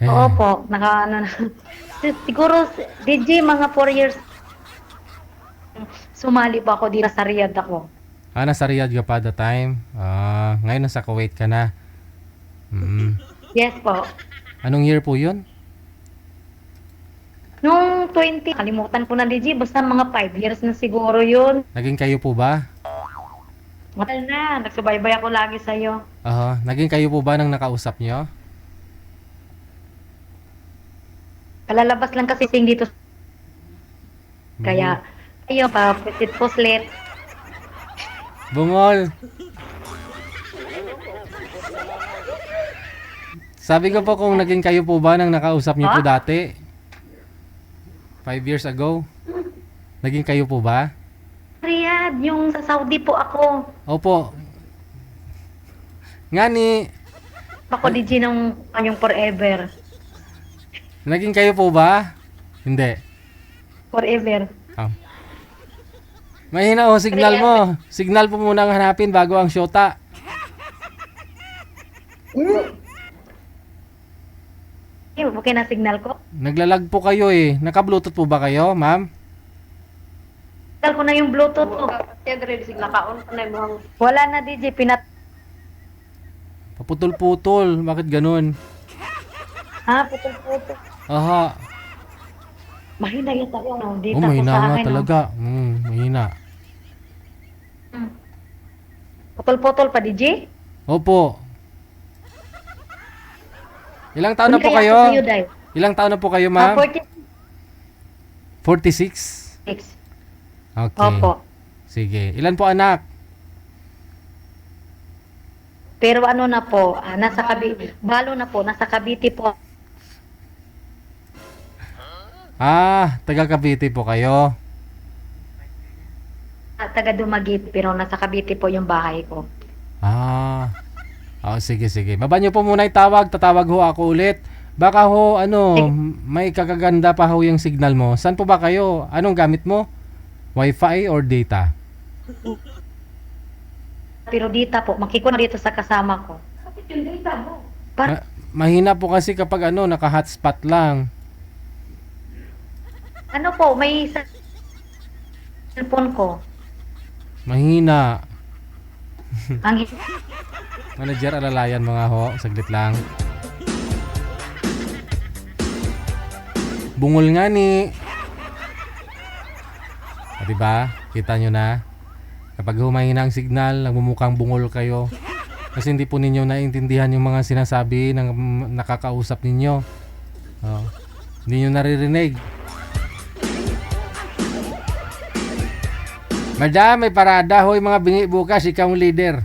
Opo, ano na. Siguro, DJ, mga 4 years, sumali po ako dito sa Riyadh ako. Nasa Riyadh ka pa the time. Ngayon nasa Kuwait ka na. Mm. Yes po. Anong year po yun? Nung 20, kalimutan ko na DJ, basta mga 5 years na siguro yun. Naging kayo po ba? Matal na, nagsubaybay ako lagi sa'yo. Naging kayo po ba nang nakausap nyo? Kalalabas lang kasi sing dito. Kaya, ayun pa, pusit puslit. Bungol. Sabi ko po kung naging kayo po ba nang nakausap niyo po dati? 5 years ago. Naging kayo po ba? Riyadh, yung sa Saudi po ako. Opo. Nga ni, Ako DJ nung yung forever. naging kayo po ba? Hindi. Forever. Mahina o signal mo. Signal po muna ang hanapin bago ang syota. Okay na signal ko. Naglalag po kayo eh. Naka-bluetooth po ba kayo, ma'am? Signal ko na yung Bluetooth ko. Wala na DJ, Paputol-putol. Bakit ganun? putol-putol. Aha. Mahina yung tayo, no? Dito Mahina ko sa nga akin, talaga. Mahina. No? Putol-putol pa, DJ? Opo. Ilang taon na po Kaya kayo? ako sa'yo, Day. Ilang taon na po kayo, ma'am? 46? 46. Okay. Opo. Sige. Ilan po anak? Pero ano na po, nasa Cavite, balo na po, nasa Cavite po. Taga Cavite po kayo. Taga Dumaguete, pero nasa Cavite po yung bahay ko. Sige, sige. Baba niyo po muna yung tawag. Tatawag ho ako ulit. Baka ho, may kakaganda pa ho yung signal mo. Saan po ba kayo? Anong gamit mo? Wi-Fi or data? Pero dita po, makiko na dito sa kasama ko. Bakit yung data mo? Mahina po kasi kapag naka-hotspot lang. Ano po, may cellphone ko. Mahina. Ang Manager, alalayan mga ho. Saglit lang. Bungol nga ni. Diba? Kita nyo na. Kapag humahina ang signal, nagmumukhang bungol kayo. Kasi hindi po ninyo naiintindihan yung mga sinasabi ng nakakausap ninyo. Hindi nyo naririnig. Madam, may parada. Hoy mga bingi bukas, ikaw ang leader.